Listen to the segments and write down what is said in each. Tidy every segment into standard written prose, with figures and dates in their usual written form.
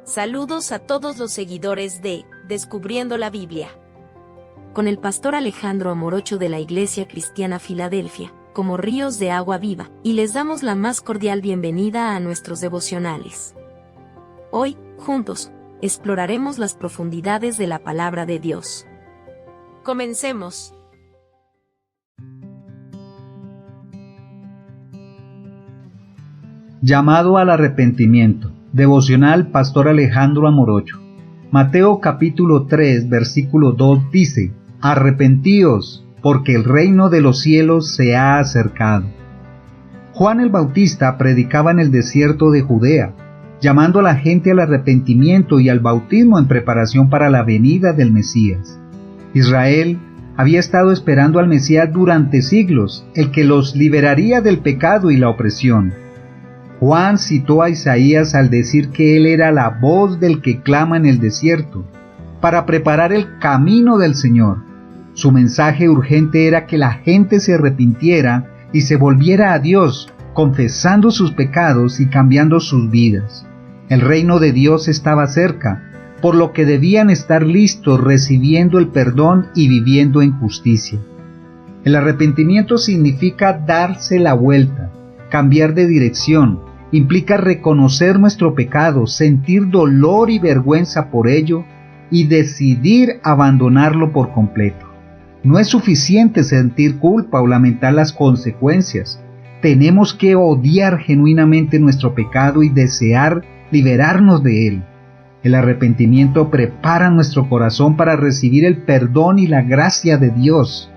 Saludos a todos los seguidores de Descubriendo la Biblia. Con el pastor Alejandro Amorocho de la Iglesia Cristiana Filadelfia, como ríos de agua viva, y les damos la más cordial bienvenida a nuestros devocionales. Hoy, juntos, exploraremos las profundidades de la palabra de Dios. Comencemos. Llamado al arrepentimiento. Devocional Pastor Alejandro Amorocho. Mateo capítulo 3, versículo 2 dice: Arrepentíos, porque el reino de los cielos se ha acercado. Juan el Bautista predicaba en el desierto de Judea, llamando a la gente al arrepentimiento y al bautismo en preparación para la venida del Mesías. Israel había estado esperando al Mesías durante siglos, el que los liberaría del pecado y la opresión. Juan citó a Isaías al decir que él era la voz del que clama en el desierto, para preparar el camino del Señor. Su mensaje urgente era que la gente se arrepintiera y se volviera a Dios, confesando sus pecados y cambiando sus vidas. El reino de Dios estaba cerca, por lo que debían estar listos recibiendo el perdón y viviendo en justicia. El arrepentimiento significa darse la vuelta, cambiar de dirección. Implica reconocer nuestro pecado, sentir dolor y vergüenza por ello y decidir abandonarlo por completo. No es suficiente sentir culpa o lamentar las consecuencias. Tenemos que odiar genuinamente nuestro pecado y desear liberarnos de él. El arrepentimiento prepara nuestro corazón para recibir el perdón y la gracia de Dios.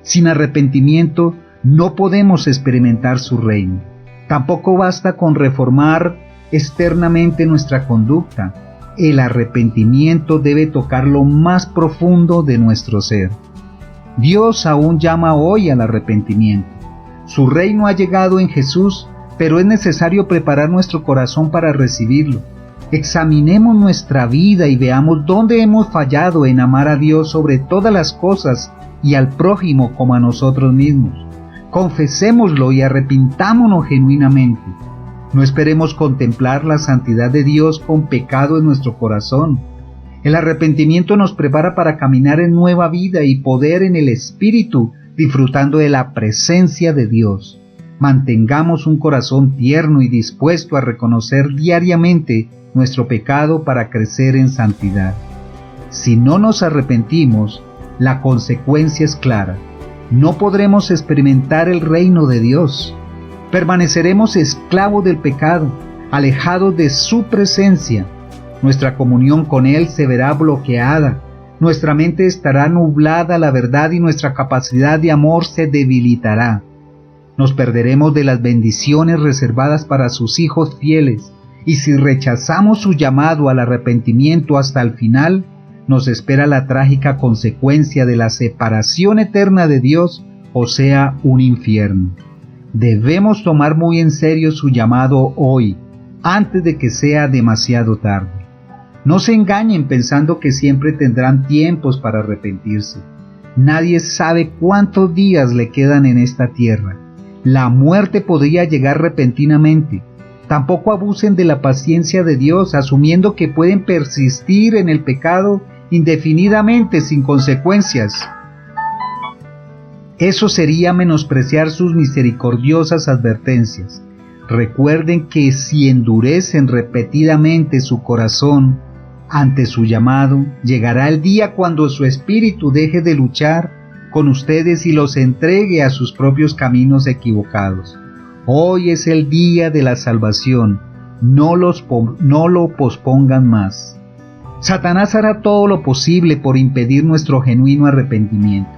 Sin arrepentimiento no podemos experimentar su reino. Tampoco basta con reformar externamente nuestra conducta. El arrepentimiento debe tocar lo más profundo de nuestro ser. Dios aún llama hoy al arrepentimiento. Su reino ha llegado en Jesús, pero es necesario preparar nuestro corazón para recibirlo. Examinemos nuestra vida y veamos dónde hemos fallado en amar a Dios sobre todas las cosas y al prójimo como a nosotros mismos. Confesémoslo y arrepintámonos genuinamente. No esperemos contemplar la santidad de Dios con pecado en nuestro corazón. El arrepentimiento nos prepara para caminar en nueva vida y poder en el Espíritu, disfrutando de la presencia de Dios. Mantengamos un corazón tierno y dispuesto a reconocer diariamente nuestro pecado para crecer en santidad. Si no nos arrepentimos, la consecuencia es clara. No podremos experimentar el reino de Dios. Permaneceremos esclavos del pecado, alejados de su presencia. Nuestra comunión con Él se verá bloqueada. Nuestra mente estará nublada a la verdad y nuestra capacidad de amor se debilitará. Nos perderemos de las bendiciones reservadas para sus hijos fieles. Y si rechazamos su llamado al arrepentimiento hasta el final, nos espera la trágica consecuencia de la separación eterna de Dios, o sea, un infierno. Debemos tomar muy en serio su llamado hoy, antes de que sea demasiado tarde. No se engañen pensando que siempre tendrán tiempos para arrepentirse. Nadie sabe cuántos días le quedan en esta tierra. La muerte podría llegar repentinamente. Tampoco abusen de la paciencia de Dios, asumiendo que pueden persistir en el pecado indefinidamente sin consecuencias. Eso sería menospreciar sus misericordiosas advertencias. Recuerden que si endurecen repetidamente su corazón ante su llamado, llegará el día cuando su espíritu deje de luchar con ustedes y los entregue a sus propios caminos equivocados. Hoy es el día de la salvación. No lo pospongan más. Satanás hará todo lo posible por impedir nuestro genuino arrepentimiento.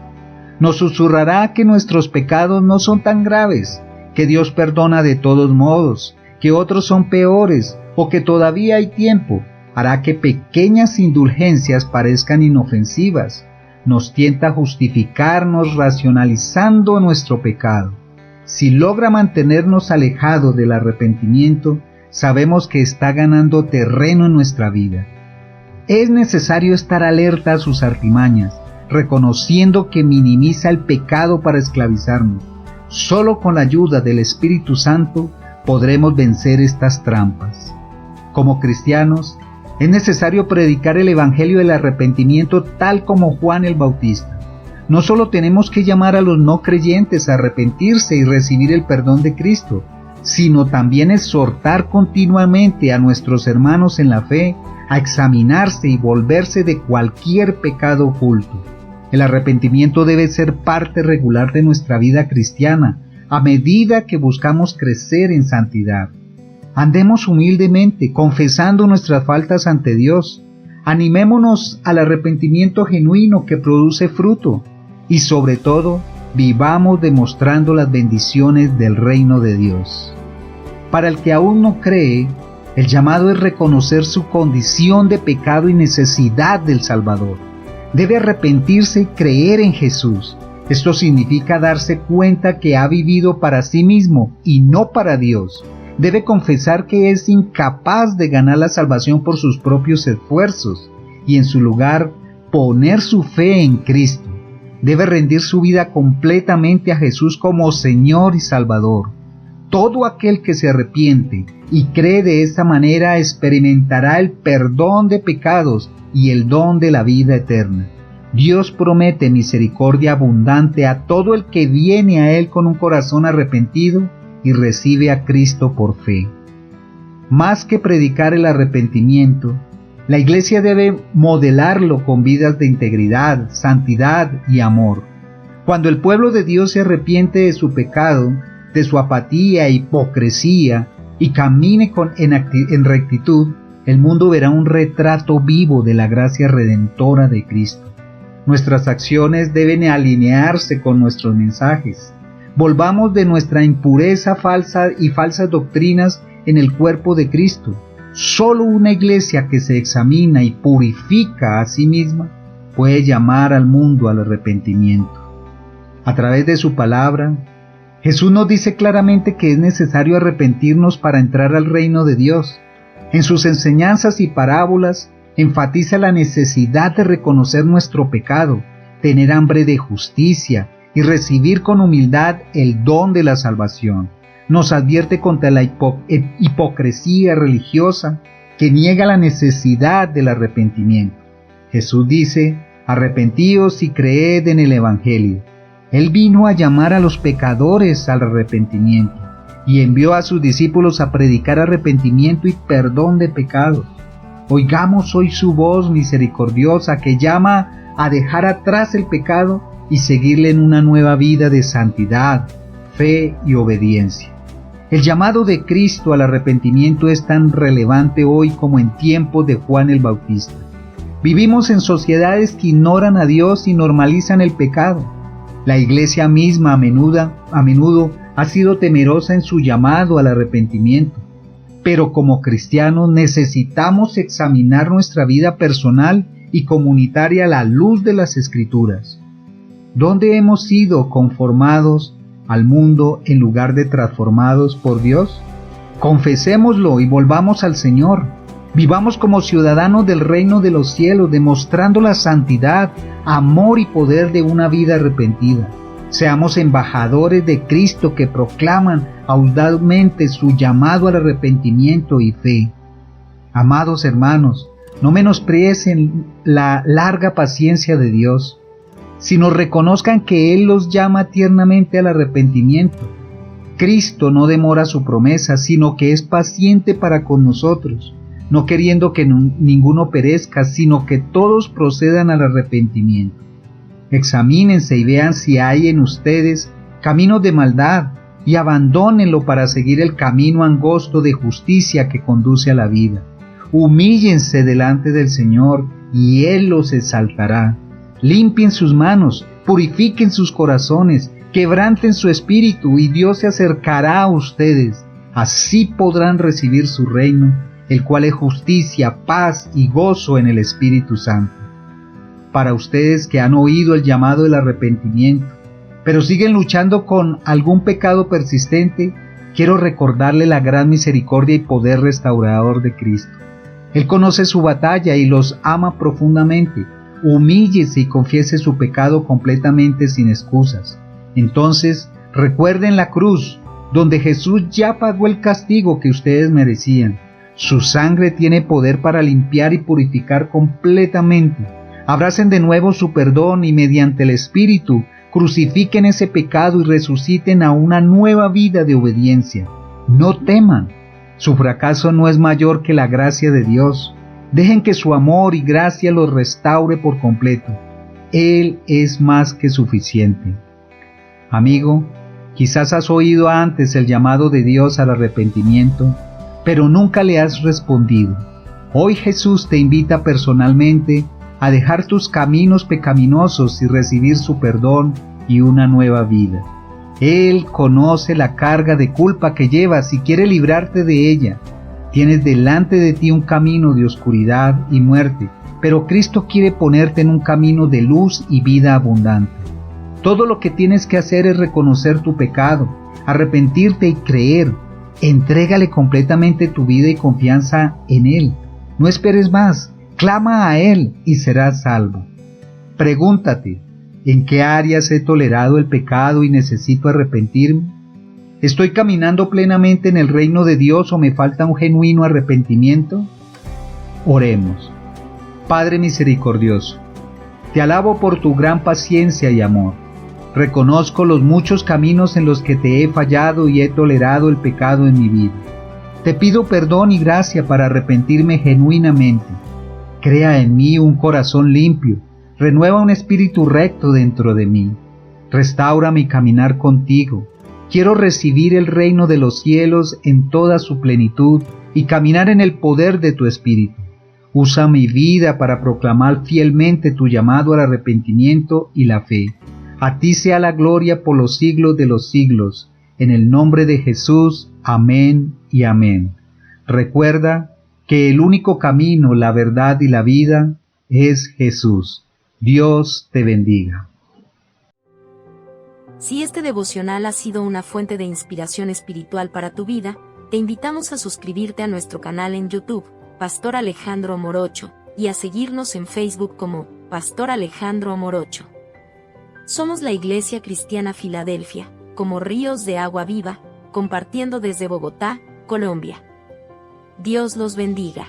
Nos susurrará que nuestros pecados no son tan graves, que Dios perdona de todos modos, que otros son peores o que todavía hay tiempo. Hará que pequeñas indulgencias parezcan inofensivas. Nos tienta a justificarnos racionalizando nuestro pecado. Si logra mantenernos alejados del arrepentimiento, sabemos que está ganando terreno en nuestra vida. Es necesario estar alerta a sus artimañas, reconociendo que minimiza el pecado para esclavizarnos. Solo con la ayuda del Espíritu Santo podremos vencer estas trampas. Como cristianos, Es necesario predicar el Evangelio del arrepentimiento tal como Juan el Bautista. No solo tenemos que llamar a los no creyentes a arrepentirse y recibir el perdón de Cristo, sino también exhortar continuamente a nuestros hermanos en la fe a examinarse y volverse de cualquier pecado oculto. El arrepentimiento debe ser parte regular de nuestra vida cristiana, a medida que buscamos crecer en santidad. Andemos humildemente, confesando nuestras faltas ante Dios. Animémonos al arrepentimiento genuino que produce fruto. Y sobre todo, vivamos demostrando las bendiciones del reino de Dios. Para el que aún no cree, el llamado es reconocer su condición de pecado y necesidad del Salvador. Debe arrepentirse y creer en Jesús. Esto significa darse cuenta que ha vivido para sí mismo y no para Dios. Debe confesar que es incapaz de ganar la salvación por sus propios esfuerzos y en su lugar poner su fe en Cristo. Debe rendir su vida completamente a Jesús como Señor y Salvador. Todo aquel que se arrepiente y cree de esta manera experimentará el perdón de pecados y el don de la vida eterna. Dios promete misericordia abundante a todo el que viene a Él con un corazón arrepentido y recibe a Cristo por fe. Más que predicar el arrepentimiento, la Iglesia debe modelarlo con vidas de integridad, santidad y amor. Cuando el pueblo de Dios se arrepiente de su pecado, de su apatía e hipocresía y camine en rectitud, el mundo verá un retrato vivo de la gracia redentora de Cristo. Nuestras acciones deben alinearse con nuestros mensajes. Volvamos de nuestra impureza falsa y falsas doctrinas en el cuerpo de Cristo. Solo una iglesia que se examina y purifica a sí misma puede llamar al mundo al arrepentimiento. A través de su palabra, Jesús nos dice claramente que es necesario arrepentirnos para entrar al reino de Dios. En sus enseñanzas y parábolas enfatiza la necesidad de reconocer nuestro pecado, tener hambre de justicia y recibir con humildad el don de la salvación. Nos advierte contra la hipocresía religiosa que niega la necesidad del arrepentimiento. Jesús dice: arrepentíos y creed en el Evangelio. Él vino a llamar a los pecadores al arrepentimiento y envió a sus discípulos a predicar arrepentimiento y perdón de pecados. Oigamos hoy su voz misericordiosa que llama a dejar atrás el pecado y seguirle en una nueva vida de santidad, fe y obediencia. El llamado de Cristo al arrepentimiento es tan relevante hoy como en tiempos de Juan el Bautista. Vivimos en sociedades que ignoran a Dios y normalizan el pecado. La Iglesia misma a menudo ha sido temerosa en su llamado al arrepentimiento. Pero como cristianos necesitamos examinar nuestra vida personal y comunitaria a la luz de las Escrituras. ¿Dónde hemos sido conformados al mundo en lugar de transformados por Dios? Confesémoslo y volvamos al Señor. Vivamos como ciudadanos del reino de los cielos, demostrando la santidad, amor y poder de una vida arrepentida. Seamos embajadores de Cristo que proclaman audazmente su llamado al arrepentimiento y fe. Amados hermanos, no menosprecien la larga paciencia de Dios, sino reconozcan que Él los llama tiernamente al arrepentimiento. Cristo no demora su promesa, sino que es paciente para con nosotros, no queriendo que ninguno perezca, sino que todos procedan al arrepentimiento. Examínense y vean si hay en ustedes caminos de maldad, y abandónenlo para seguir el camino angosto de justicia que conduce a la vida. Humíllense delante del Señor, y Él los exaltará. Limpien sus manos, purifiquen sus corazones, quebranten su espíritu, y Dios se acercará a ustedes. Así podrán recibir su reino, el cual es justicia, paz y gozo en el Espíritu Santo. Para ustedes que han oído el llamado del arrepentimiento, pero siguen luchando con algún pecado persistente, quiero recordarle la gran misericordia y poder restaurador de Cristo. Él conoce su batalla y los ama profundamente. Humíllese y confiese su pecado completamente sin excusas. Entonces, recuerden la cruz, donde Jesús ya pagó el castigo que ustedes merecían. Su sangre tiene poder para limpiar y purificar completamente. Abracen de nuevo su perdón y mediante el Espíritu crucifiquen ese pecado y resuciten a una nueva vida de obediencia. No teman. Su fracaso no es mayor que la gracia de Dios. Dejen que su amor y gracia los restaure por completo. Él es más que suficiente. Amigo, quizás has oído antes el llamado de Dios al arrepentimiento, pero nunca le has respondido. Hoy Jesús te invita personalmente a dejar tus caminos pecaminosos y recibir su perdón y una nueva vida. Él conoce la carga de culpa que llevas y quiere librarte de ella. Tienes delante de ti un camino de oscuridad y muerte, pero Cristo quiere ponerte en un camino de luz y vida abundante. Todo lo que tienes que hacer es reconocer tu pecado, arrepentirte y creer. Entrégale completamente tu vida y confianza en Él. No esperes más, clama a Él y serás salvo. Pregúntate, ¿en qué áreas he tolerado el pecado y necesito arrepentirme? ¿Estoy caminando plenamente en el reino de Dios o me falta un genuino arrepentimiento? Oremos. Padre misericordioso, te alabo por tu gran paciencia y amor. Reconozco los muchos caminos en los que te he fallado y he tolerado el pecado en mi vida. Te pido perdón y gracia para arrepentirme genuinamente. Crea en mí un corazón limpio, renueva un espíritu recto dentro de mí. Restaura mi caminar contigo. Quiero recibir el reino de los cielos en toda su plenitud y caminar en el poder de tu espíritu. Usa mi vida para proclamar fielmente tu llamado al arrepentimiento y la fe. A ti sea la gloria por los siglos de los siglos. En el nombre de Jesús, amén y amén. Recuerda que el único camino, la verdad y la vida es Jesús. Dios te bendiga. Si este devocional ha sido una fuente de inspiración espiritual para tu vida, te invitamos a suscribirte a nuestro canal en YouTube, Pastor Alejandro Morocho, y a seguirnos en Facebook como Pastor Alejandro Morocho. Somos la Iglesia Cristiana Filadelfia, como ríos de agua viva, compartiendo desde Bogotá, Colombia. Dios los bendiga.